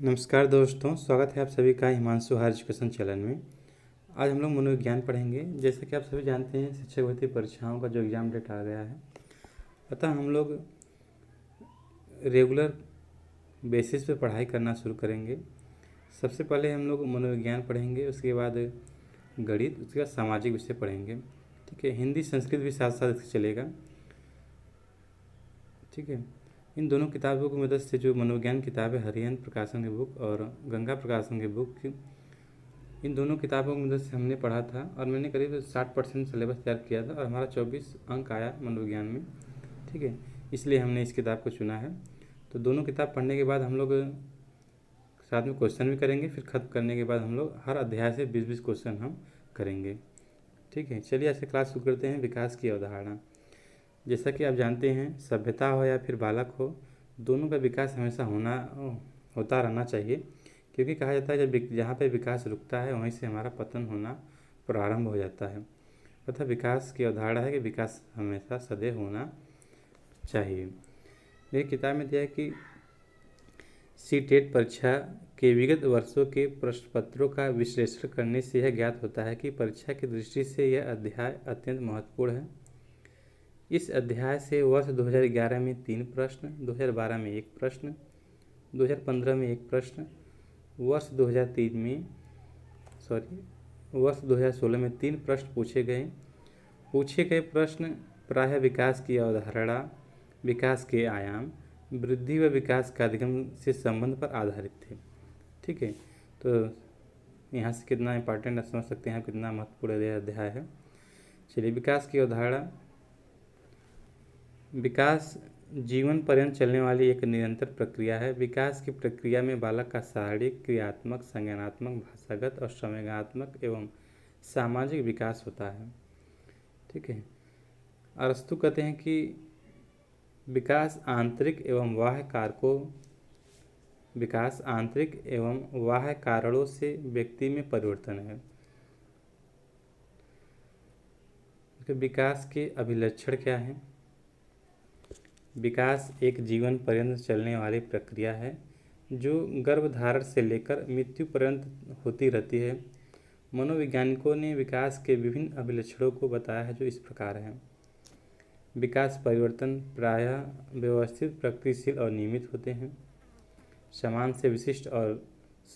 नमस्कार दोस्तों, स्वागत है आप सभी का हिमांशु हायर एजुकेशन चैनल में। आज हम लोग मनोविज्ञान पढ़ेंगे। जैसे कि आप सभी जानते हैं, शिक्षक भर्ती परीक्षाओं का जो एग्ज़ाम डेट आ गया है, अतः हम लोग रेगुलर बेसिस पे पढ़ाई करना शुरू करेंगे। सबसे पहले हम लोग मनोविज्ञान पढ़ेंगे, उसके बाद गणित, उसके बाद सामाजिक विषय पढ़ेंगे। ठीक है, हिंदी संस्कृत भी साथ साथ इससे चलेगा। ठीक है, इन दोनों किताबों की मदद से, जो मनोविज्ञान किताब है हरिहंत प्रकाशन की बुक और गंगा प्रकाशन की बुक, इन दोनों किताबों की मदद से हमने पढ़ा था और मैंने करीब 60% सिलेबस तैयार किया था और हमारा 24 अंक आया मनोविज्ञान में। ठीक है, इसलिए हमने इस किताब को चुना है। तो दोनों किताब पढ़ने के बाद हम लोग साथ में क्वेश्चन भी करेंगे। फिर खत्म करने के बाद हम लोग हर अध्याय से 20-20 क्वेश्चन हम करेंगे। ठीक है, चलिए ऐसे क्लास शुरू करते हैं। विकास की अवधारणा। जैसा कि आप जानते हैं, सभ्यता हो या फिर बालक हो, दोनों का विकास हमेशा होता रहना चाहिए, क्योंकि कहा जाता है जब जहाँ पे विकास रुकता है वहीं से हमारा पतन होना प्रारंभ हो जाता है। अतः विकास की अवधारणा है कि विकास हमेशा सदैव होना चाहिए। ये किताब में दिया है कि सी-टेट परीक्षा के विगत वर्षों के प्रश्न पत्रों का विश्लेषण करने से यह ज्ञात होता है कि परीक्षा की दृष्टि से यह अध्याय अत्यंत महत्वपूर्ण है। इस अध्याय से वर्ष 2011 में 3 प्रश्न, 2012 में 1 प्रश्न, 2015 में 1 प्रश्न, वर्ष 2016 में 3 प्रश्न पूछे गए प्रश्न प्रायः विकास की अवधारणा, विकास के आयाम, वृद्धि व विकास का अधिगम से संबंध पर आधारित थे। ठीक है, तो यहाँ से कितना इम्पोर्टेंट आप समझ सकते हैं, कितना महत्वपूर्ण अध्याय है। चलिए, विकास की अवधारणा। विकास जीवन पर्यंत चलने वाली एक निरंतर प्रक्रिया है। विकास की प्रक्रिया में बालक का शारीरिक, क्रियात्मक, संज्ञानात्मक, भाषागत और संवेगात्मक एवं सामाजिक विकास होता है। ठीक है, अरस्तु कहते हैं कि विकास आंतरिक एवं बाह्य कारणों से व्यक्ति में परिवर्तन है। विकास के अभिलक्षण क्या हैं? विकास एक जीवन पर्यंत चलने वाली प्रक्रिया है जो गर्भधारण से लेकर मृत्यु पर्यंत होती रहती है। मनोवैज्ञानिकों ने विकास के विभिन्न अभिलक्षणों को बताया है, जो इस प्रकार हैं। विकास परिवर्तन प्रायः व्यवस्थित, प्रगतिशील और नियमित होते हैं। समान से विशिष्ट और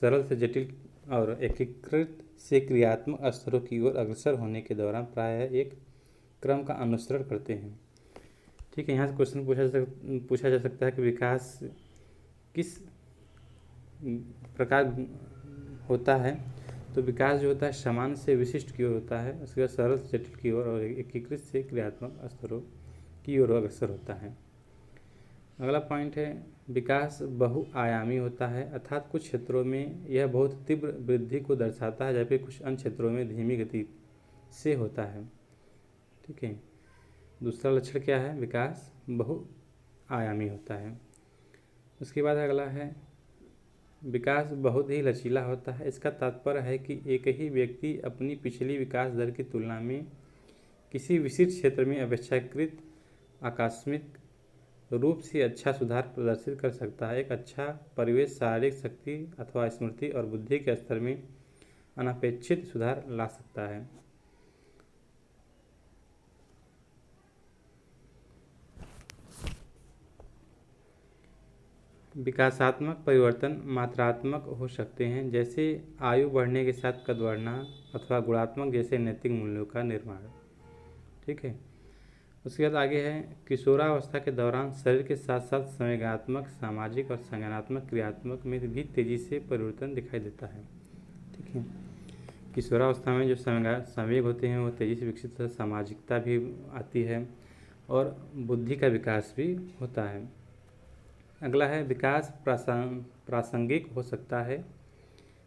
सरल से जटिल और एकीकृत से क्रियात्मक स्तरों की ओर अग्रसर होने के दौरान प्रायः एक क्रम का अनुसरण करते हैं। ठीक है, यहाँ से क्वेश्चन पूछा जा सकता है कि विकास किस प्रकार होता है। तो विकास जो होता है समान से विशिष्ट की ओर होता है, उसके बाद सरल से जटिल की ओर और एकीकृत से क्रियात्मक स्तरों की ओर अग्रसर होता है। अगला पॉइंट है, विकास बहुआयामी होता है, अर्थात कुछ क्षेत्रों में यह बहुत तीव्र वृद्धि को दर्शाता है, जबकि कुछ अन्य क्षेत्रों में धीमी गति से होता है। ठीक है, दूसरा लक्षण क्या है? विकास बहुआयामी होता है। उसके बाद अगला है, विकास बहुत ही लचीला होता है। इसका तात्पर्य है कि एक ही व्यक्ति अपनी पिछली विकास दर की तुलना में किसी विशिष्ट क्षेत्र में अपेक्षाकृत आकस्मिक रूप से अच्छा सुधार प्रदर्शित कर सकता है। एक अच्छा परिवेश शारीरिक शक्ति अथवा स्मृति और बुद्धि के स्तर में अनपेक्षित सुधार ला सकता है। विकासात्मक परिवर्तन मात्रात्मक हो सकते हैं, जैसे आयु बढ़ने के साथ कद बढ़ना, अथवा गुणात्मक जैसे नैतिक मूल्यों का निर्माण। ठीक है, उसके बाद आगे है, किशोरावस्था के दौरान शरीर के साथ साथ संवेगात्मक, सामाजिक और संज्ञानात्मक क्रियात्मक में भी तेजी से परिवर्तन दिखाई देता है। ठीक है, किशोरावस्था में जो संवेग होते हैं वो तेजी से विकसित होता है, सामाजिकता भी आती है और बुद्धि का विकास भी होता है। अगला है, विकास प्रासंगिक हो सकता है।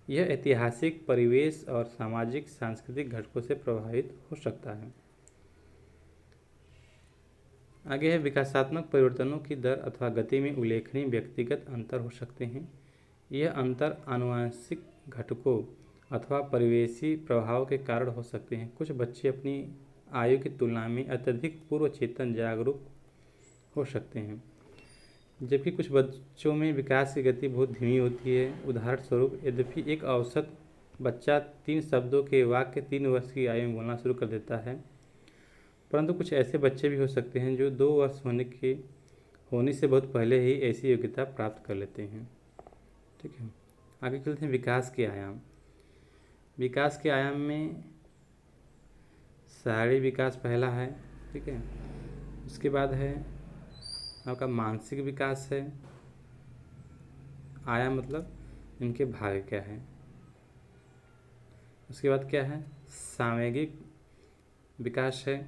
यह ऐतिहासिक, परिवेश और सामाजिक सांस्कृतिक घटकों से प्रभावित हो सकता है। आगे है, विकासात्मक परिवर्तनों की दर अथवा गति में उल्लेखनीय व्यक्तिगत अंतर हो सकते हैं। यह अंतर आनुवंशिक घटकों अथवा परिवेशी प्रभाव के कारण हो सकते हैं। कुछ बच्चे अपनी आयु की तुलना में अत्यधिक पूर्व चेतन जागरूक हो सकते हैं। जबकि कुछ बच्चों में विकास की गति बहुत धीमी होती है। उदाहरण स्वरूप, यद्यपि एक औसत बच्चा 3 शब्दों के वाक्य 3 वर्ष की आयु में बोलना शुरू कर देता है, परंतु कुछ ऐसे बच्चे भी हो सकते हैं जो 2 वर्ष होने से बहुत पहले ही ऐसी योग्यता प्राप्त कर लेते हैं। ठीक है, आगे चलते हैं विकास के आयाम। विकास के आयाम में शारीरिक विकास पहला है। ठीक है, उसके बाद है आपका मानसिक विकास है। आयाम मतलब इनके भाग क्या है। उसके बाद क्या है, सामयिक विकास है।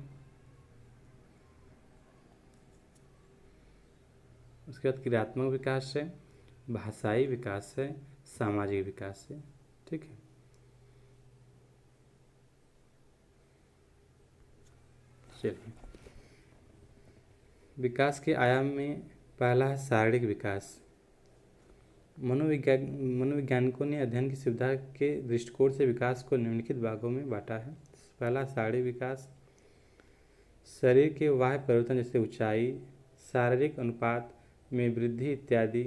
उसके बाद क्रियात्मक विकास है, भाषाई विकास है, सामाजिक विकास है। ठीक है, चलिए, विकास के आयाम में पहला है शारीरिक विकास। मनोवैज्ञानिकों ने अध्ययन की सुविधा के दृष्टिकोण से विकास को निम्नलिखित भागों में बांटा है। पहला, शारीरिक विकास। शरीर के बाह्य परिवर्तन जैसे ऊंचाई, शारीरिक अनुपात में वृद्धि इत्यादि,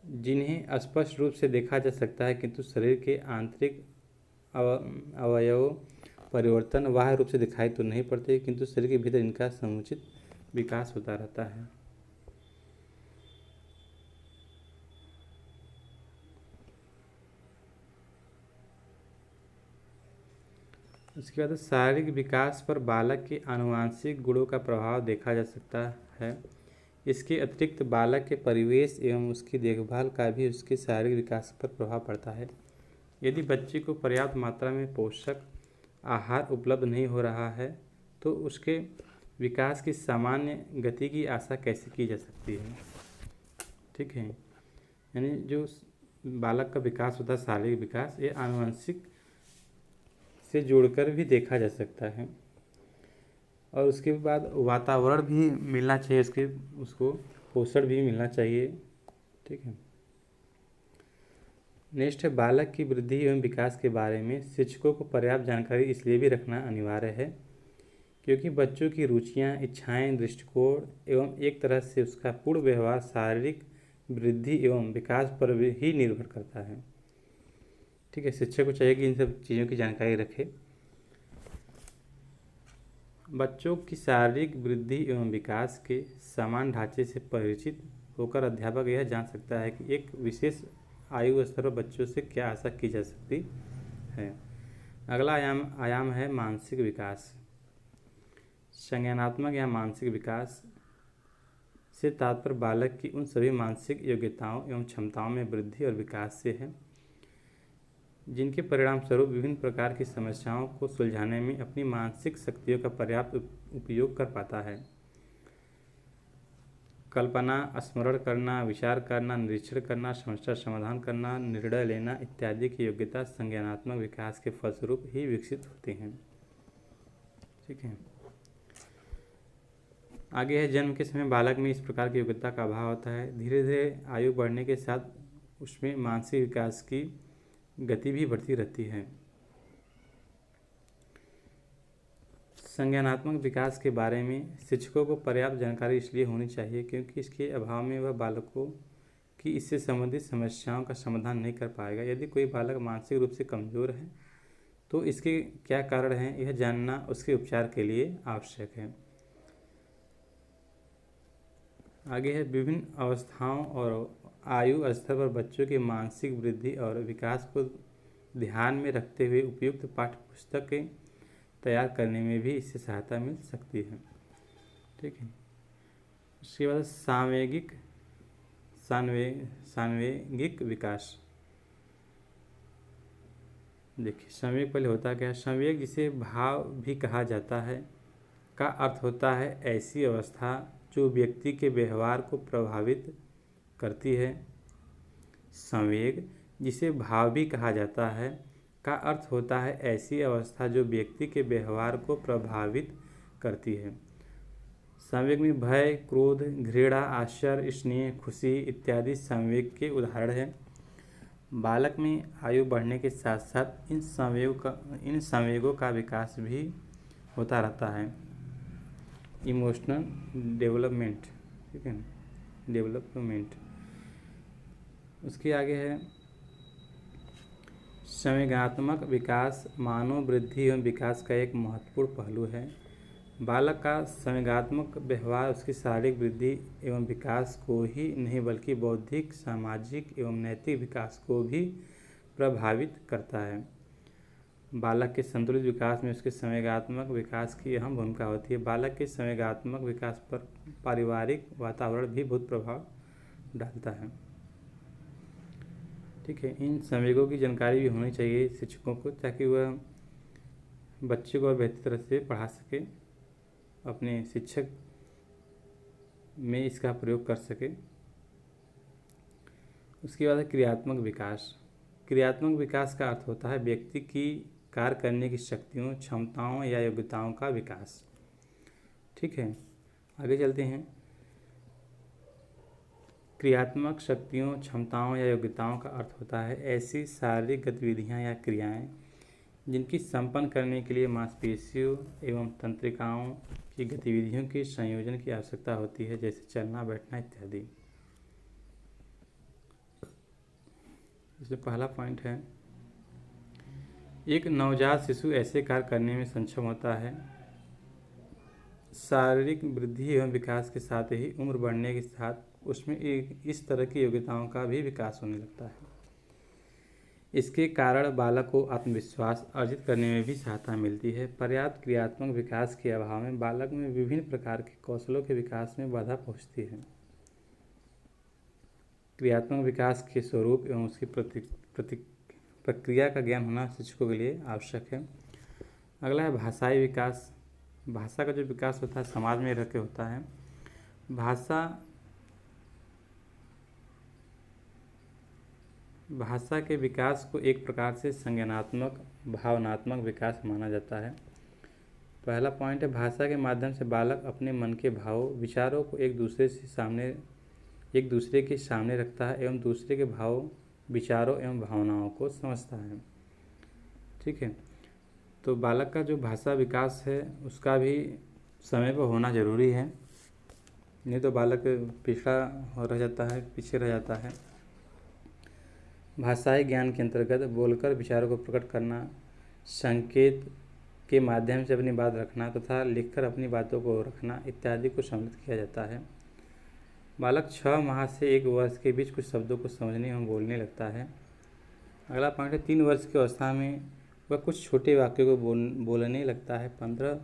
जिन्हें स्पष्ट रूप से देखा जा सकता है, किंतु शरीर के आंतरिक अवयव परिवर्तन बाह्य रूप से दिखाई तो नहीं पड़ते, किंतु शरीर के भीतर इनका समुचित विकास होता रहता है। उसके बाद शारीरिक विकास पर बालक के आनुवंशिक गुणों का प्रभाव देखा जा सकता है। इसके अतिरिक्त बालक के परिवेश एवं उसकी देखभाल का भी उसके शारीरिक विकास पर प्रभाव पड़ता है। यदि बच्चे को पर्याप्त मात्रा में पोषक आहार उपलब्ध नहीं हो रहा है तो उसके विकास की सामान्य गति की आशा कैसे की जा सकती है। ठीक है, यानी जो बालक का विकास होता है, शारीरिक विकास, ये आनुवंशिक से जोड़कर भी देखा जा सकता है। और उसके बाद वातावरण भी मिलना चाहिए, उसको पोषण भी मिलना चाहिए। ठीक है, नेक्स्ट है बालक की वृद्धि एवं विकास के बारे में शिक्षकों को पर्याप्त जानकारी इसलिए भी रखना अनिवार्य है क्योंकि बच्चों की रुचियां, इच्छाएं, दृष्टिकोण एवं एक तरह से उसका पूर्ण व्यवहार शारीरिक वृद्धि एवं विकास पर भी ही निर्भर करता है। ठीक है, शिक्षक को चाहिए कि इन सब चीज़ों की जानकारी रखे। बच्चों की शारीरिक वृद्धि एवं विकास के समान ढांचे से परिचित होकर अध्यापक यह जान सकता है कि एक विशेष आयु स्तर पर बच्चों से क्या आशा की जा सकती है। अगला आयाम है मानसिक विकास। संज्ञानात्मक या मानसिक विकास से तात्पर्य बालक की उन सभी मानसिक योग्यताओं एवं क्षमताओं में वृद्धि और विकास से है जिनके परिणाम स्वरूप विभिन्न प्रकार की समस्याओं को सुलझाने में अपनी मानसिक शक्तियों का पर्याप्त उपयोग कर पाता है। कल्पना, स्मरण करना, विचार करना, निरीक्षण करना, समस्या समाधान करना, निर्णय लेना इत्यादि की योग्यता संज्ञानात्मक विकास के फलस्वरूप ही विकसित होती हैं। ठीक है, आगे है जन्म के समय बालक में इस प्रकार की योग्यता का अभाव होता है। धीरे धीरे आयु बढ़ने के साथ उसमें मानसिक विकास की गति भी बढ़ती रहती है। संज्ञानात्मक विकास के बारे में शिक्षकों को पर्याप्त जानकारी इसलिए होनी चाहिए क्योंकि इसके अभाव में वह बालकों की इससे संबंधित समस्याओं का समाधान नहीं कर पाएगा। यदि कोई बालक मानसिक रूप से कमज़ोर है तो इसके क्या कारण हैं, यह जानना उसके उपचार के लिए आवश्यक है। आगे है विभिन्न अवस्थाओं और आयु स्तर पर बच्चों की मानसिक वृद्धि और विकास को ध्यान में रखते हुए उपयुक्त पाठ्य पुस्तकें तैयार करने में भी इससे सहायता मिल सकती है। ठीक है, उसके बाद सामयिक विकास। देखिए, संवेग पहले होता क्या है। संवेग, जिसे भाव भी कहा जाता है, का अर्थ होता है ऐसी अवस्था जो व्यक्ति के व्यवहार को प्रभावित करती है। संवेग, जिसे भाव भी कहा जाता है, का अर्थ होता है ऐसी अवस्था जो व्यक्ति के व्यवहार को प्रभावित करती है। संवेग में भय, क्रोध, घृणा, आश्चर्य, स्नेह, खुशी इत्यादि संवेग के उदाहरण हैं। बालक में आयु बढ़ने के साथ साथ इन संवेगों का विकास भी होता रहता है। Emotional development. ठीक है। डेवलपमेंट। उसके आगे है संवेगात्मक विकास मानव वृद्धि एवं विकास का एक महत्वपूर्ण पहलू है। बालक का संवेगात्मक व्यवहार उसकी शारीरिक वृद्धि एवं विकास को ही नहीं बल्कि बौद्धिक, सामाजिक एवं नैतिक विकास को भी प्रभावित करता है। बालक के संतुलित विकास में उसके संवेगात्मक विकास की अहम भूमिका होती है। बालक के संवेगात्मक विकास पर पारिवारिक वातावरण भी बहुत प्रभाव डालता है। ठीक है, इन संवेगों की जानकारी भी होनी चाहिए शिक्षकों को, ताकि वह बच्चे को और बेहतर तरह से पढ़ा सके, अपने शिक्षक में इसका प्रयोग कर सके। उसके बाद है क्रियात्मक विकास। क्रियात्मक विकास का अर्थ होता है व्यक्ति की कार्य करने की शक्तियों, क्षमताओं या योग्यताओं का विकास। ठीक है, आगे चलते हैं। क्रियात्मक शक्तियों, क्षमताओं या योग्यताओं का अर्थ होता है ऐसी शारीरिक गतिविधियां या क्रियाएं जिनकी संपन्न करने के लिए मांसपेशियों एवं तंत्रिकाओं की गतिविधियों के संयोजन की आवश्यकता होती है, जैसे चलना, बैठना इत्यादि। इसमें पहला पॉइंट है, एक नवजात शिशु ऐसे कार्य करने में सक्षम होता है शारीरिक वृद्धि एवं विकास के साथ ही उम्र बढ़ने के साथ उसमें एक इस तरह की योग्यताओं का भी विकास होने लगता है। इसके कारण बालक को आत्मविश्वास अर्जित करने में भी सहायता मिलती है। पर्याप्त क्रियात्मक विकास के अभाव में बालक में विभिन्न प्रकार के कौशलों के विकास में बाधा पहुंचती है। क्रियात्मक विकास के स्वरूप एवं उसकी प्रक्रिया का ज्ञान होना शिक्षकों के लिए आवश्यक है। अगला है भाषाई विकास। भाषा का जो विकास होता है समाज में रह के होता है। भाषा के विकास को एक प्रकार से संज्ञानात्मक भावनात्मक विकास माना जाता है। पहला पॉइंट है, भाषा के माध्यम से बालक अपने मन के भावों विचारों को एक दूसरे के सामने रखता है एवं दूसरे के भावों विचारों एवं भावनाओं को समझता है। ठीक है, तो बालक का जो भाषा विकास है उसका भी समय पर होना जरूरी है, नहीं तो बालक पिछड़ा रह जाता है, पीछे रह जाता है। भाषाई ज्ञान के अंतर्गत बोलकर विचारों को प्रकट करना, संकेत के माध्यम से अपनी बात रखना तथा लिखकर अपनी बातों को रखना इत्यादि को सम्मिलित किया जाता है। बालक 6 माह से 1 वर्ष के बीच कुछ शब्दों को समझने एवं बोलने लगता है। अगला पॉइंट है, 3 वर्ष की अवस्था में वह कुछ छोटे वाक्यों को बोलने लगता है। 15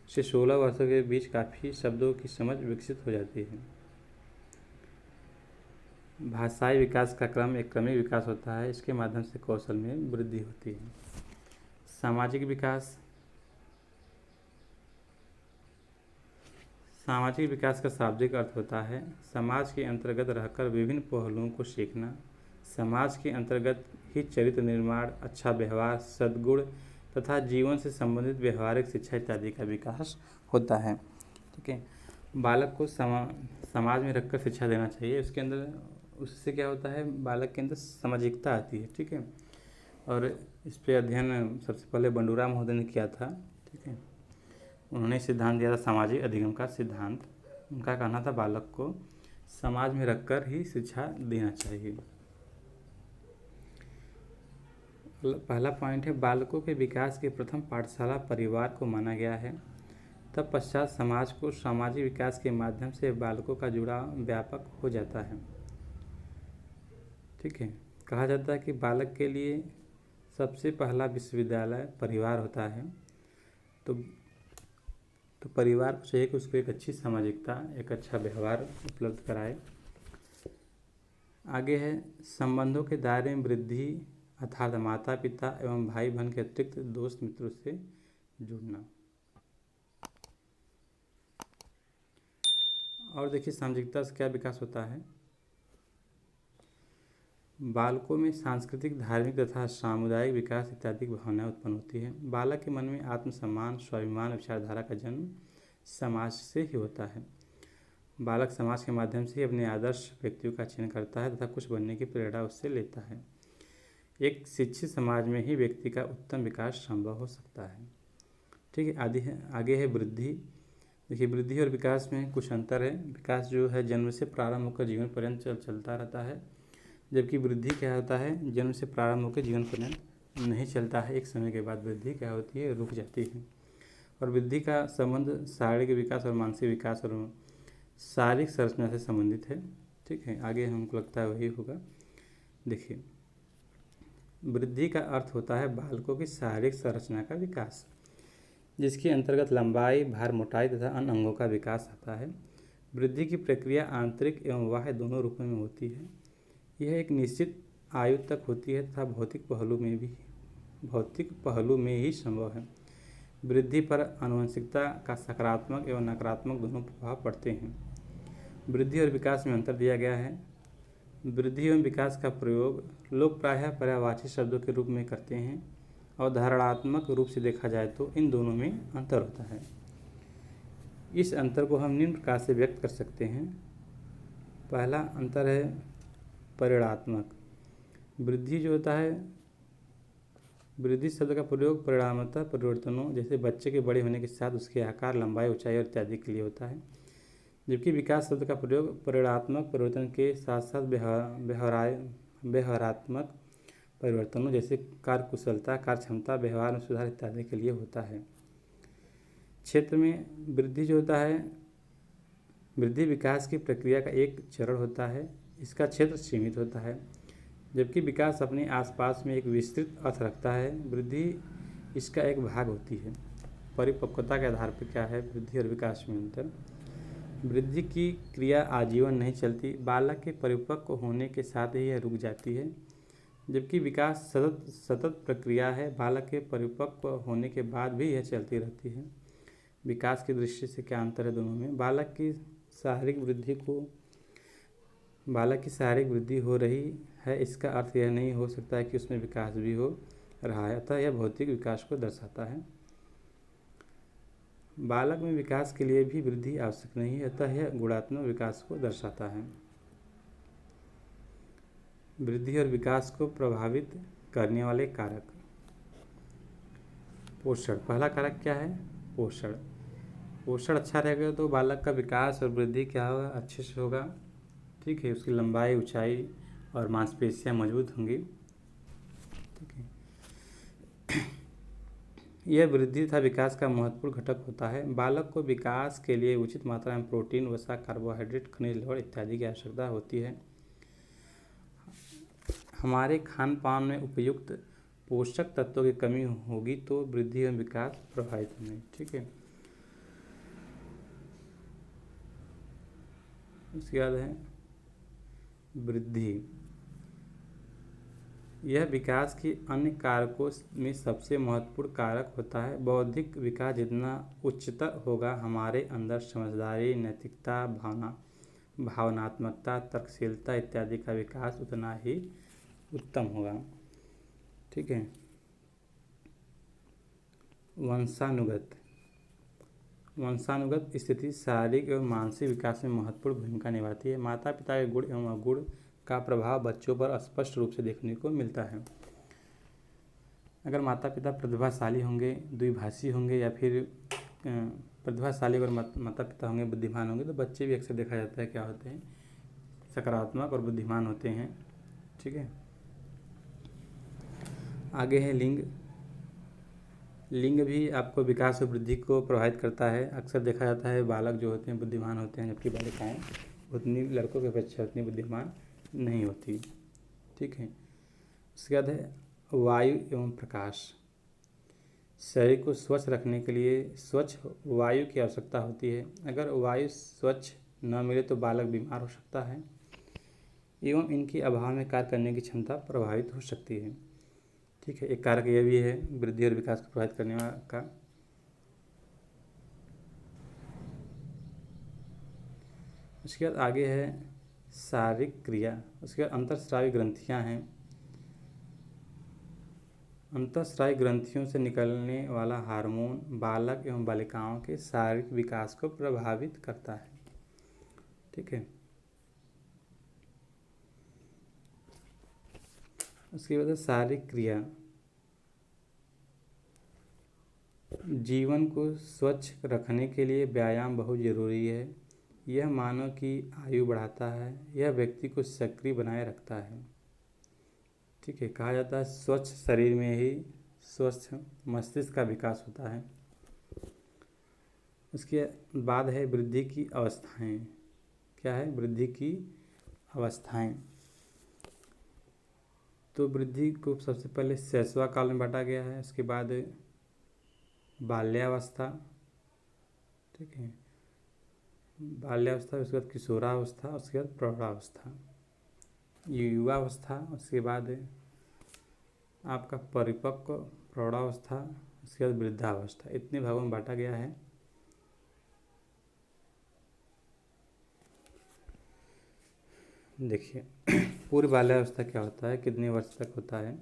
से 16 वर्षों के बीच काफ़ी शब्दों की समझ विकसित हो जाती है। भाषाई विकास का क्रम एक क्रमिक विकास होता है, इसके माध्यम से कौशल में वृद्धि होती है। सामाजिक विकास। सामाजिक विकास का शाब्दिक अर्थ होता है समाज के अंतर्गत रहकर विभिन्न पहलुओं को सीखना, समाज के अंतर्गत ही चरित्र निर्माण, अच्छा व्यवहार, सद्गुण तथा जीवन से संबंधित व्यवहारिक शिक्षा इत्यादि का विकास होता है। ठीक है, बालक को समाज में रखकर शिक्षा देना चाहिए। उसके अंदर उससे क्या होता है, बालक के अंदर सामाजिकता आती है। ठीक है, और इस पे अध्ययन सबसे पहले बंडूरा महोदय ने किया था। ठीक है, उन्होंने सिद्धांत दिया था सामाजिक अधिगम का सिद्धांत। उनका कहना था बालक को समाज में रखकर ही शिक्षा देना चाहिए। पहला पॉइंट है, बालकों के विकास की प्रथम पाठशाला परिवार को माना गया है। तब पश्चात समाज को सामाजिक विकास के माध्यम से बालकों का जुड़ाव व्यापक हो जाता है। ठीक है, कहा जाता है कि बालक के लिए सबसे पहला विश्वविद्यालय परिवार होता है। तो परिवार को चाहिए कि उसको एक अच्छी सामाजिकता, एक अच्छा व्यवहार उपलब्ध कराए। आगे है संबंधों के दायरे में वृद्धि, अर्थात माता पिता एवं भाई बहन के अतिरिक्त दोस्त मित्रों से जुड़ना। और देखिए सामाजिकता से क्या विकास होता है। बालकों में सांस्कृतिक, धार्मिक तथा सामुदायिक विकास इत्यादि भावनाएं उत्पन्न होती है। बालक के मन में आत्मसम्मान, स्वाभिमान विचारधारा का जन्म समाज से ही होता है। बालक समाज के माध्यम से ही अपने आदर्श व्यक्तियों का चयन करता है तथा कुछ बनने की प्रेरणा उससे लेता है। एक शिक्षित समाज में ही व्यक्ति का उत्तम विकास संभव हो सकता है। ठीक है, आगे है वृद्धि। देखिए, वृद्धि और विकास में कुछ अंतर है। विकास जो है जन्म से प्रारंभ होकर जीवन पर्यंत चलता रहता है, जबकि वृद्धि क्या होता है, जन्म से प्रारंभ होकर जीवन पर्यंत नहीं चलता है। एक समय के बाद वृद्धि क्या होती है, रुक जाती है। और वृद्धि का संबंध शारीरिक विकास और मानसिक विकास और शारीरिक संरचना से संबंधित है। ठीक है, आगे हमको लगता है वही होगा। देखिए, वृद्धि का अर्थ होता है बालकों की शारीरिक संरचना का विकास, जिसके अंतर्गत लंबाई, भार, मोटाई तथा अन्य अंगों का विकास आता है। वृद्धि की प्रक्रिया आंतरिक एवं बाह्य दोनों रूपों में होती है। यह एक निश्चित आयु तक होती है तथा भौतिक पहलू में ही संभव है। वृद्धि पर आनुवंशिकता का सकारात्मक एवं नकारात्मक दोनों प्रभाव पड़ते हैं। वृद्धि और विकास में अंतर दिया गया है। वृद्धि एवं विकास का प्रयोग लोग प्रायः पर्यायवाची शब्दों के रूप में करते हैं और धारणात्मक रूप से देखा जाए तो इन दोनों में अंतर होता है। इस अंतर को हम निम्न प्रकार से व्यक्त कर सकते हैं। पहला अंतर है परिणात्मक। वृद्धि जो होता है, वृद्धि शब्द का प्रयोग परिणामतः परिवर्तनों जैसे बच्चे के बड़े होने के साथ उसके आकार, लंबाई, ऊंचाई और इत्यादि के लिए होता है। जबकि विकास शब्द का प्रयोग परिणात्मक परिवर्तन के साथ साथ व्यवहारात्मक परिवर्तनों जैसे कार्य कुशलता, कार्य क्षमता, व्यवहार में सुधार इत्यादि के लिए होता है। क्षेत्र में वृद्धि जो होता है, वृद्धि विकास की प्रक्रिया का एक चरण होता है। इसका क्षेत्र सीमित होता है, जबकि विकास अपने आसपास में एक विस्तृत अर्थ रखता है। वृद्धि इसका एक भाग होती है। परिपक्वता के आधार पर क्या है वृद्धि और विकास में अंतर। वृद्धि की क्रिया आजीवन नहीं चलती, बालक के परिपक्व होने के साथ ही यह रुक जाती है। जबकि विकास सतत प्रक्रिया है, बालक के परिपक्व होने के बाद भी यह चलती रहती है। विकास की दृष्टि से क्या अंतर है दोनों में। बालक की शारीरिक वृद्धि हो रही है, इसका अर्थ यह नहीं हो सकता है कि उसमें विकास भी हो रहा है, अतः यह भौतिक विकास को दर्शाता है। बालक में विकास के लिए भी वृद्धि आवश्यक नहीं है, अतः यह गुणात्मक विकास को दर्शाता है। वृद्धि और विकास को प्रभावित करने वाले कारक। पोषण, पहला कारक क्या है, पोषण। पोषण अच्छा रहेगा तो बालक का विकास और वृद्धि क्या होगा, अच्छे से होगा। ठीक है, उसकी लंबाई, ऊंचाई और मांसपेशियां मजबूत होंगी। ठीक है, यह वृद्धि तथा विकास का महत्वपूर्ण घटक होता है। बालक को विकास के लिए उचित मात्रा में प्रोटीन, वसा, कार्बोहाइड्रेट, खनिज लवण इत्यादि की आवश्यकता होती है। हमारे खान पान में उपयुक्त पोषक तत्वों की कमी होगी तो वृद्धि एवं विकास प्रभावित होंगे। ठीक है, उसके बाद है वृद्धि। यह विकास की अन्य कारकों में सबसे महत्वपूर्ण कारक होता है। बौद्धिक विकास जितना उच्चतर होगा, हमारे अंदर समझदारी, नैतिकता, भावनात्मकता, तर्कशीलता इत्यादि का विकास उतना ही उत्तम होगा। ठीक है, वंशानुगत स्थिति शारीरिक एवं मानसिक विकास में महत्वपूर्ण भूमिका निभाती है। माता पिता के गुण एवं अवगुण का प्रभाव बच्चों पर स्पष्ट रूप से देखने को मिलता है। अगर माता पिता प्रतिभाशाली होंगे, द्विभाषी होंगे या फिर प्रतिभाशाली अगर माता पिता होंगे, बुद्धिमान होंगे, तो बच्चे भी अक्सर देखा जाता है क्या होते हैं, सकारात्मक और बुद्धिमान होते हैं। ठीक है, आगे है लिंग। लिंग भी आपको विकास और वृद्धि को प्रभावित करता है। अक्सर देखा जाता है बालक जो होते हैं बुद्धिमान होते हैं, जबकि बालिकाएं उतनी लड़कों की अपेक्षा उतनी बुद्धिमान नहीं होती। ठीक है, उसके बाद है वायु एवं प्रकाश। शरीर को स्वच्छ रखने के लिए स्वच्छ वायु की आवश्यकता होती है। अगर वायु स्वच्छ न मिले तो बालक बीमार हो सकता है एवं इनके अभाव में कार्य करने की क्षमता प्रभावित हो सकती है। ठीक है, एक कारक यह भी है वृद्धि और विकास को प्रभावित करने का। उसके बाद आगे है शारीरिक क्रिया। उसके बाद अंतःस्रावी ग्रंथियां हैं। अंतःस्रावी ग्रंथियों से निकलने वाला हार्मोन बालक एवं बालिकाओं के शारीरिक विकास को प्रभावित करता है। ठीक है, उसके बाद शारीरिक क्रिया। जीवन को स्वच्छ रखने के लिए व्यायाम बहुत ज़रूरी है। यह मानव की आयु बढ़ाता है, यह व्यक्ति को सक्रिय बनाए रखता है। ठीक है, कहा जाता है स्वच्छ शरीर में ही स्वस्थ मस्तिष्क का विकास होता है। उसके बाद है वृद्धि की अवस्थाएं। क्या है? वृद्धि की अवस्थाएं। तो वृद्धि को सबसे पहले शैशव काल में बांटा गया है, उसके बाद बाल्यावस्था, ठीक है, बाल्यावस्था, उसके बाद किशोरावस्था, उसके बाद प्रौढ़ावस्था, युवावस्था, उसके बाद आपका परिपक्व, प्रौढ़ावस्था, उसके बाद वृद्धावस्था। इतने भागों में बांटा गया है। देखिए पूर्व बाल्यावस्था क्या होता है, कितने वर्ष तक होता है?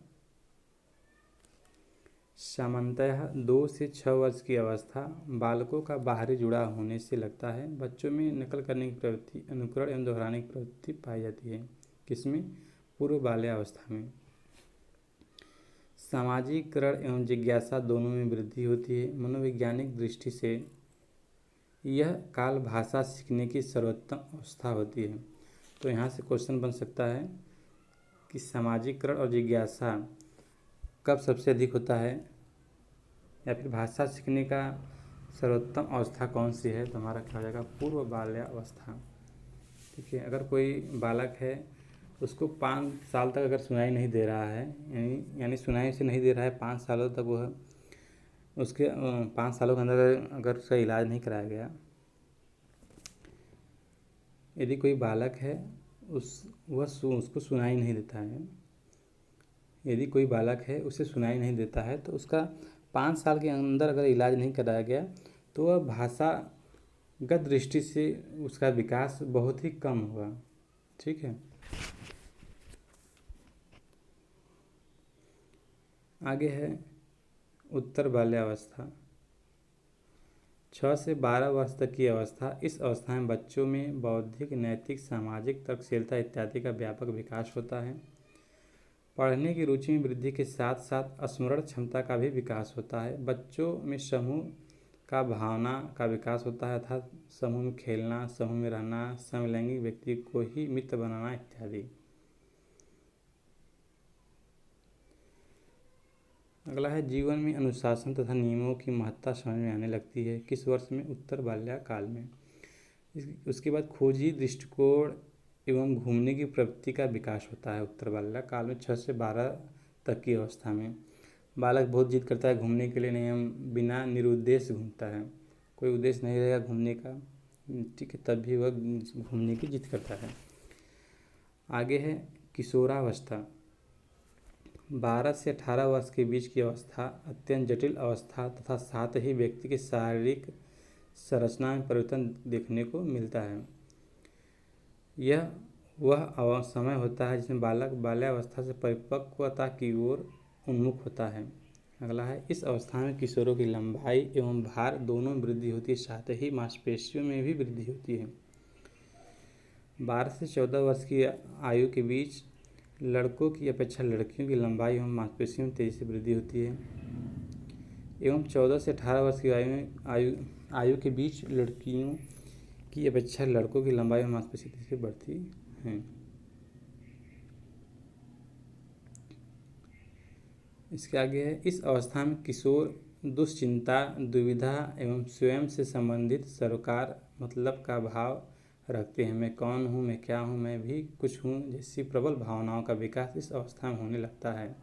सामान्यतः 2 से 6 वर्ष की अवस्था बालकों का बाहरी जुड़ाव होने से लगता है। बच्चों में नकल करने की प्रवृत्ति, अनुकरण एवं दोहराने की प्रवृत्ति पाई जाती है। किसमें? पूर्व बाल्यावस्था में। सामाजिकरण एवं जिज्ञासा दोनों में वृद्धि होती है। मनोवैज्ञानिक दृष्टि से यह काल भाषा सीखने की सर्वोत्तम अवस्था होती है। तो यहाँ से क्वेश्चन बन सकता है कि सामाजिकरण और जिज्ञासा कब सबसे अधिक होता है, या फिर भाषा सीखने का सर्वोत्तम अवस्था कौन सी है? तो हमारा क्या हो जाएगा? पूर्व बाल्यावस्था। ठीक है, अगर कोई बालक है उसको 5 साल तक अगर सुनाई नहीं दे रहा है, यानी सुनाई से नहीं दे रहा है 5 सालों तक, वह उसके 5 सालों के अंदर अगर उसका इलाज नहीं कराया गया, यदि कोई बालक है उसको सुनाई नहीं देता है, यदि कोई बालक है उसे सुनाई नहीं देता है, तो उसका 5 साल के अंदर अगर इलाज नहीं कराया गया तो वह भाषागत दृष्टि से उसका विकास बहुत ही कम होगा। ठीक है, आगे है उत्तर बाल्यावस्था। 6 से 12 वर्ष तक की अवस्था। इस अवस्था में बच्चों में बौद्धिक, नैतिक, सामाजिक, तर्कशीलता इत्यादि का व्यापक विकास होता है। पढ़ने की रुचि में वृद्धि के साथ साथ स्मरण क्षमता का भी विकास होता है। बच्चों में समूह का भावना का विकास होता है, अर्थात समूह में खेलना, समूह में रहना, समलैंगिक व्यक्ति को ही मित्र बनाना इत्यादि। अगला है जीवन में अनुशासन तथा नियमों की महत्ता समझ में आने लगती है। किस वर्ष में? उत्तर बाल्यकाल में। उसके बाद खोजी दृष्टिकोण एवं घूमने की प्रवृत्ति का विकास होता है उत्तर बाल्यकाल में। 6 से 12 तक की अवस्था में बालक बहुत जिद करता है घूमने के लिए, नहीं हम बिना निरुद्देश्य घूमता है, कोई उद्देश्य नहीं रहेगा घूमने का, ठीक है, तब भी वह घूमने की जिद करता है। आगे है किशोरावस्था। 12 से 18 वर्ष के बीच की अवस्था अत्यंत जटिल अवस्था तथा साथ ही व्यक्ति की शारीरिक संरचना में परिवर्तन देखने को मिलता है। यह वह समय होता है जिसमें बालक बाल्यावस्था से परिपक्वता की ओर उन्मुख होता है। अगला है इस अवस्था में किशोरों की लंबाई एवं भार दोनों में वृद्धि होती है, साथ ही मांसपेशियों में भी वृद्धि होती है। 12 से 14 वर्ष की आयु के बीच लड़कों की अपेक्षा लड़कियों की लंबाई एवं मांसपेशियों में तेजी से वृद्धि होती है, एवं 14 से 18 वर्ष की आयु के बीच लड़कियों की अपेक्षा लड़कों की लंबाई एवं मांसपेशी तेजी से बढ़ती है। इसके आगे है इस अवस्था में किशोर दुश्चिंता, दुविधा एवं स्वयं से संबंधित सरोकार मतलब का भाव रखते हैं। मैं कौन हूँ, मैं क्या हूँ, मैं भी कुछ हूँ जैसी प्रबल भावनाओं का विकास इस अवस्था में होने लगता है।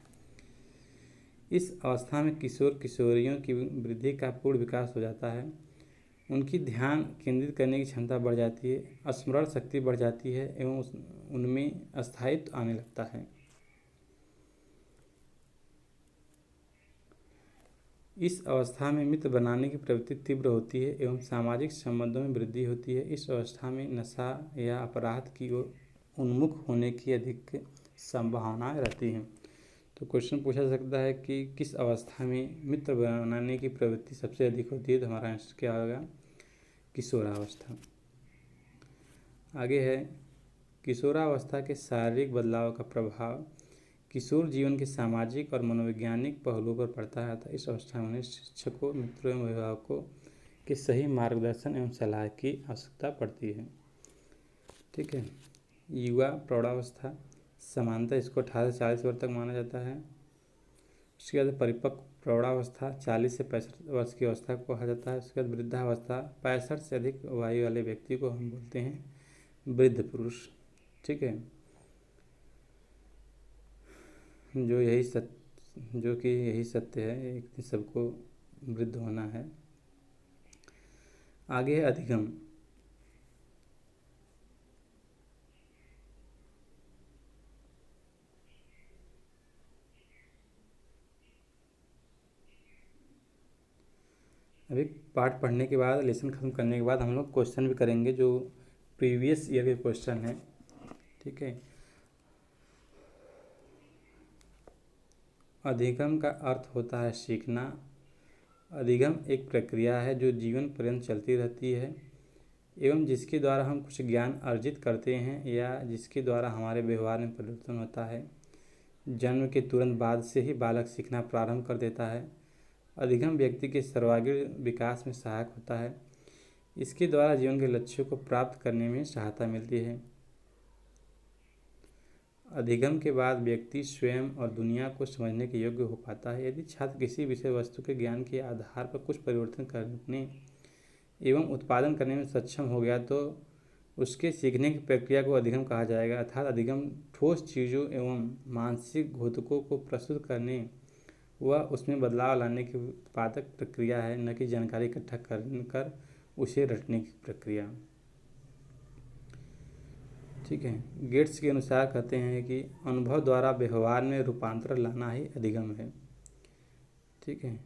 इस अवस्था में किशोर किशोरियों की वृद्धि का पूर्ण विकास हो जाता है। उनकी ध्यान केंद्रित करने की क्षमता बढ़ जाती है, स्मरण शक्ति बढ़ जाती है एवं उनमें स्थायित्व आने लगता है। इस अवस्था में मित्र बनाने की प्रवृत्ति तीव्र होती है एवं सामाजिक संबंधों में वृद्धि होती है। इस अवस्था में नशा या अपराध की ओर उन्मुख होने की अधिक संभावनाएं रहती हैं। तो क्वेश्चन पूछा जा सकता है कि किस अवस्था में मित्र बनाने की प्रवृत्ति सबसे अधिक होती है? तो हमारा आंसर क्या होगा? किशोरावस्था। आगे है किशोरावस्था के शारीरिक बदलाव का प्रभाव। किशोर जीवन के सामाजिक और मनोवैज्ञानिक पहलुओं पर पढ़ता है तथा इस अवस्था में उन्हें शिक्षकों, मित्रों एवं अभिभावकों के सही मार्गदर्शन एवं सलाह की आवश्यकता पड़ती है। ठीक है। युवा प्रौढ़ावस्था, सामान्यतः इसको 18 से 40 वर्ष तक माना जाता है। उसके बाद परिपक्व प्रौढ़ावस्था 40 से 65 वर्ष की अवस्था को कहा जाता है। उसके बाद वृद्धावस्था 65 से अधिक आयु वाले व्यक्ति को हम बोलते हैं वृद्ध पुरुष। ठीक है। जो कि यही सत्य है, एक दिन सबको वृद्ध होना है। आगे है अधिगम। अभी पाठ पढ़ने के बाद, लेसन खत्म करने के बाद हम लोग क्वेश्चन भी करेंगे जो प्रीवियस ईयर के क्वेश्चन हैं। ठीक है। अधिगम का अर्थ होता है सीखना। अधिगम एक प्रक्रिया है जो जीवन पर्यंत चलती रहती है एवं जिसके द्वारा हम कुछ ज्ञान अर्जित करते हैं या जिसके द्वारा हमारे व्यवहार में परिवर्तन होता है। जन्म के तुरंत बाद से ही बालक सीखना प्रारंभ कर देता है। अधिगम व्यक्ति के सर्वांगीण विकास में सहायक होता है। इसके द्वारा जीवन के लक्ष्यों को प्राप्त करने में सहायता मिलती है। अधिगम के बाद व्यक्ति स्वयं और दुनिया को समझने के योग्य हो पाता है। यदि छात्र किसी विषय वस्तु के ज्ञान के आधार पर कुछ परिवर्तन करने एवं उत्पादन करने में सक्षम हो गया तो उसके सीखने की प्रक्रिया को अधिगम कहा जाएगा। अर्थात अधिगम ठोस चीज़ों एवं मानसिक घोतकों को प्रस्तुत करने व उसमें बदलाव लाने की उत्पादक प्रक्रिया है, न कि जानकारी इकट्ठा कर उसे रटने की प्रक्रिया। ठीक है। गेट्स के अनुसार कहते हैं कि अनुभव द्वारा व्यवहार में रूपांतर लाना ही अधिगम है। ठीक है।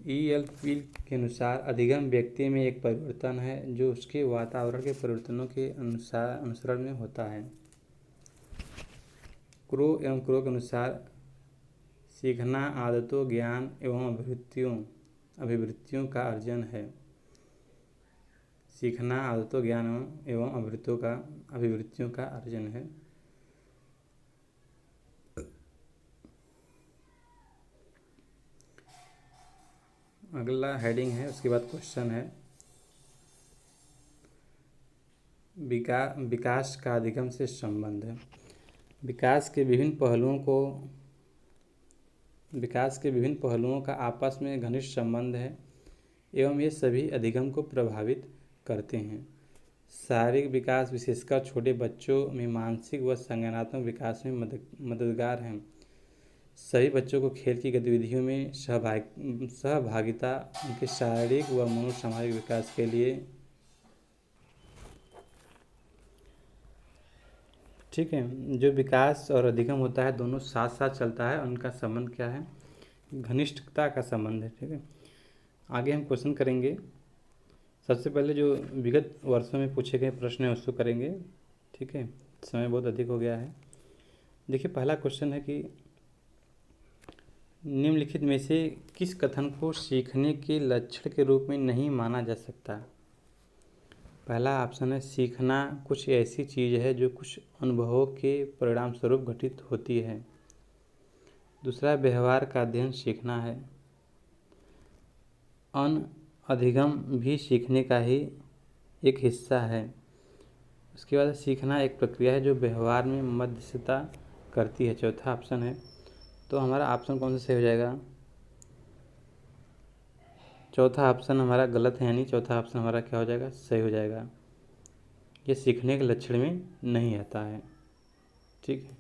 ELP के अनुसार अधिगम व्यक्ति में एक परिवर्तन है जो उसके वातावरण के परिवर्तनों के अनुसरण में होता है। क्रो के अनुसार सीखना आदतों, ज्ञान एवं अभिवृत्तियों का अर्जन है। सीखना आदतों, ज्ञान एवं अभिवृत्तियों का अर्जन है। अगला हेडिंग है, उसके बाद क्वेश्चन है विकास का अधिगम से संबंध है। विकास के विभिन्न पहलुओं का आपस में घनिष्ठ संबंध है एवं ये सभी अधिगम को प्रभावित करते हैं। शारीरिक विकास विशेषकर छोटे बच्चों में मानसिक व संज्ञानात्मक विकास में मददगार हैं। सभी बच्चों को खेल की गतिविधियों में सहभागिता उनके शारीरिक व मनोसामाजिक विकास के लिए। ठीक है। जो विकास और अधिगम होता है दोनों साथ साथ चलता है। उनका संबंध क्या है? घनिष्ठता का संबंध है। ठीक है। आगे हम क्वेश्चन करेंगे। सबसे पहले जो विगत वर्षों में पूछे गए प्रश्न हैं उसको करेंगे। ठीक है। समय बहुत अधिक हो गया है। देखिए, पहला क्वेश्चन है कि निम्नलिखित में से किस कथन को सीखने के लक्षण के रूप में नहीं माना जा सकता? पहला ऑप्शन है सीखना कुछ ऐसी चीज़ है जो कुछ अनुभवों के परिणाम स्वरूप घटित होती है। दूसरा, व्यवहार का अध्ययन सीखना है। अधिगम भी सीखने का ही एक हिस्सा है। उसके बाद सीखना एक प्रक्रिया है जो व्यवहार में मध्यस्थता करती है। चौथा ऑप्शन है, तो हमारा ऑप्शन कौन सा सही हो जाएगा? चौथा ऑप्शन हमारा गलत है, यानी चौथा ऑप्शन हमारा क्या हो जाएगा? सही हो जाएगा। ये सीखने के लक्षण में नहीं आता है। ठीक है।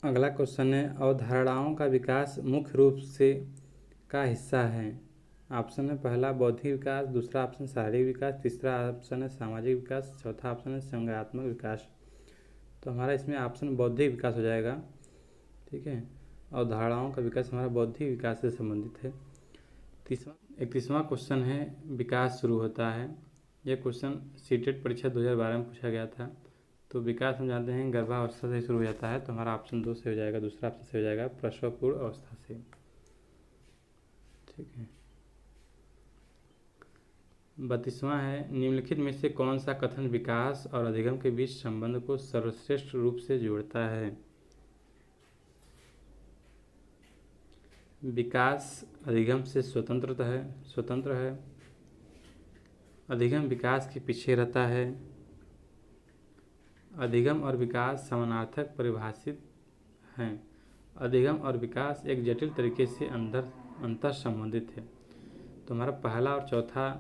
अगला क्वेश्चन है अवधारणाओं का विकास मुख्य रूप से का हिस्सा है। ऑप्शन है पहला बौद्धिक विकास, दूसरा ऑप्शन शारीरिक विकास, तीसरा ऑप्शन है सामाजिक विकास, चौथा ऑप्शन है संज्ञानात्मक विकास। तो हमारा इसमें ऑप्शन बौद्धिक विकास हो जाएगा। ठीक है। अवधारणाओं का विकास हमारा बौद्धिक विकास से संबंधित है। 31वां क्वेश्चन है विकास शुरू होता है। यह क्वेश्चन सीटेट परीक्षा 2012 में पूछा गया था। तो विकास हम जानते हैं गर्भावस्था से शुरू हो जाता है। तो हमारा ऑप्शन 2 से हो जाएगा। दूसरा ऑप्शन से हो जाएगा प्रसव पूर्व अवस्था से। ठीक है। 32वां है, निम्नलिखित में से कौन सा कथन विकास और अधिगम के बीच संबंध को सर्वश्रेष्ठ रूप से जोड़ता है? विकास अधिगम से स्वतंत्र है। अधिगम विकास के पीछे रहता है। अधिगम और विकास समानार्थक परिभाषित हैं। अधिगम और विकास एक जटिल तरीके से अंतर संबंधित है। तो हमारा पहला और चौथा,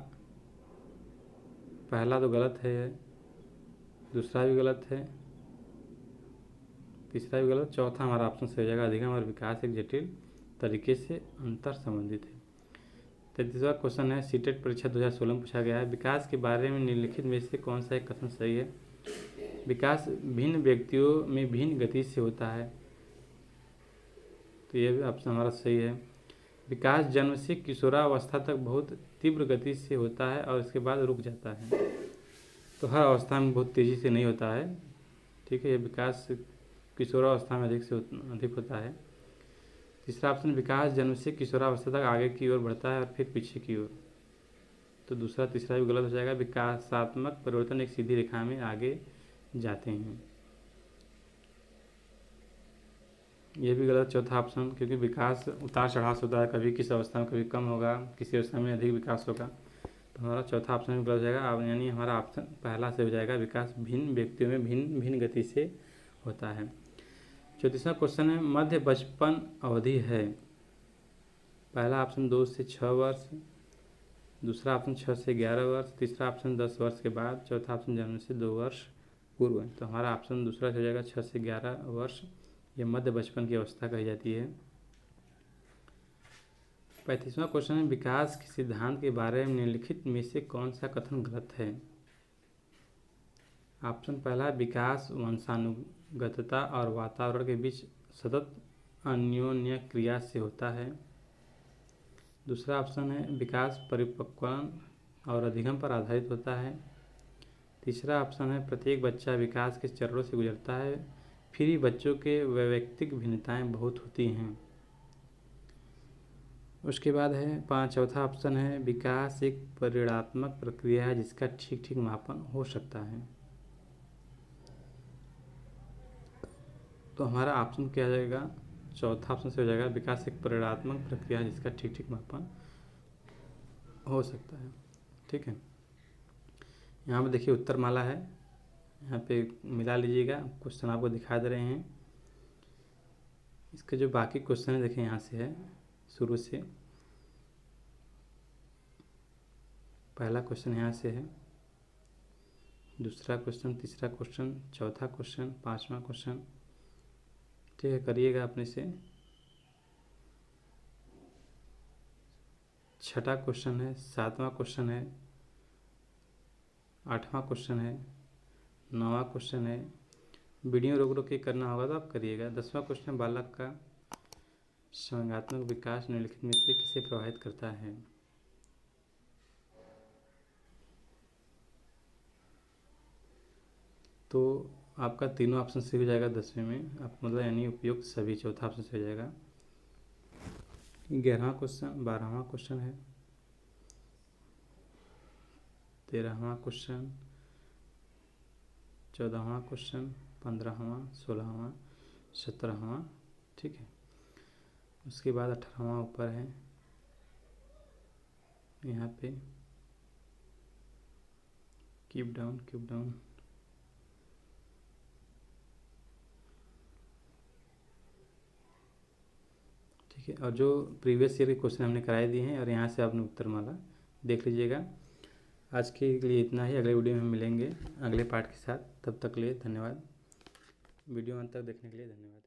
पहला तो गलत है, दूसरा भी गलत है, तीसरा भी गलत, चौथा हमारा ऑप्शन सही हो जाएगा। अधिगम और विकास एक जटिल तरीके से अंतर संबंधित है। 33वां क्वेश्चन है, सीटेट परीक्षा 2016 में पूछा गया है, विकास के बारे में निम्नलिखित में से कौन सा एक कथन सही है? विकास भिन्न व्यक्तियों में भिन्न गति से होता है, तो ये भी ऑप्शन हमारा सही है। विकास जन्म से किशोरावस्था तक बहुत तीव्र गति से होता है और इसके बाद रुक जाता है, तो हर अवस्था में बहुत तेज़ी से नहीं होता है। ठीक है, ये विकास किशोरावस्था में अधिक होता है। तीसरा ऑप्शन, विकास जन्म से किशोरावस्था तक आगे की ओर बढ़ता है और फिर पीछे की ओर, तो दूसरा तीसरा भी गलत हो जाएगा। विकासात्मक परिवर्तन एक सीधी रेखा में आगे जाते हैं, ये भी गलत चौथा ऑप्शन, क्योंकि विकास उतार चढ़ाव से होता है, कभी किस अवस्था में कभी कम होगा, किसी अवस्था में अधिक विकास होगा, तो हमारा चौथा ऑप्शन भी गलत हो जाएगा। अब यानी हमारा ऑप्शन पहला से हो जाएगा, विकास भिन्न व्यक्तियों में भिन्न गति से होता है। 34वां क्वेश्चन है, मध्य बचपन अवधि है। पहला ऑप्शन 2 से 6 वर्ष, दूसरा ऑप्शन 6 से 11 वर्ष, तीसरा ऑप्शन 10 वर्ष के बाद, चौथा ऑप्शन जन्म से 2 वर्ष पूर्व है। तो हमारा ऑप्शन दूसरा हो जाएगा 6 से 11 वर्ष, ये मध्य बचपन की अवस्था कही जाती है। 35वां क्वेश्चन है, विकास के सिद्धांत के बारे में निम्नलिखित में से कौन सा कथन गलत है? ऑप्शन पहला, विकास वंशानुगतता और वातावरण के बीच सतत अन्योन्य क्रिया से होता है। दूसरा ऑप्शन है, विकास परिपक्वन और अधिगम पर आधारित होता है। तीसरा ऑप्शन है, प्रत्येक बच्चा विकास के चरणों से गुजरता है, फिर भी बच्चों के वैयक्तिक भिन्नताएं बहुत होती हैं। उसके बाद है चौथा ऑप्शन है, विकास एक परिणात्मक प्रक्रिया है जिसका ठीक मापन हो सकता है। तो हमारा ऑप्शन क्या हो जाएगा? चौथा ऑप्शन से हो जाएगा, विकास एक परिणात्मक प्रक्रिया है जिसका ठीक मापन हो सकता है। ठीक है, यहाँ पे देखिए उत्तरमाला है, यहाँ पे मिला लीजिएगा, क्वेश्चन आपको दिखा दे रहे हैं। इसके जो बाकी क्वेश्चन है देखिए, यहाँ से है शुरू से, पहला क्वेश्चन यहाँ से है, दूसरा क्वेश्चन, तीसरा क्वेश्चन, चौथा क्वेश्चन, पांचवा क्वेश्चन। ठीक है, करिएगा अपने से। छठा क्वेश्चन है, सातवां क्वेश्चन है, आठवां क्वेश्चन है, नौवां क्वेश्चन है। वीडियो रोक के करना होगा तो आप करिएगा। 10वां क्वेश्चन, बालक का संज्ञानात्मक विकास निम्नलिखित में से किसे प्रभावित करता है? तो आपका तीनों ऑप्शन से हो जाएगा 10वें में, आप मतलब यानी उपयुक्त सभी, चौथा ऑप्शन से हो जाएगा। 11वां क्वेश्चन, 12वां क्वेश्चन है, 13वां क्वेश्चन, 14वां क्वेश्चन, 15वां, 16वां, 17वां। ठीक है, उसके बाद 18वां ऊपर है, यहाँ पे कीप डाउन। ठीक है, और जो प्रीवियस ईयर के क्वेश्चन हमने कराए दिए हैं और यहाँ से आपने उत्तरमाला देख लीजिएगा। आज के लिए इतना ही, अगले वीडियो में हम मिलेंगे अगले पार्ट के साथ। तब तक के लिए धन्यवाद। वीडियो अंत तक देखने के लिए धन्यवाद।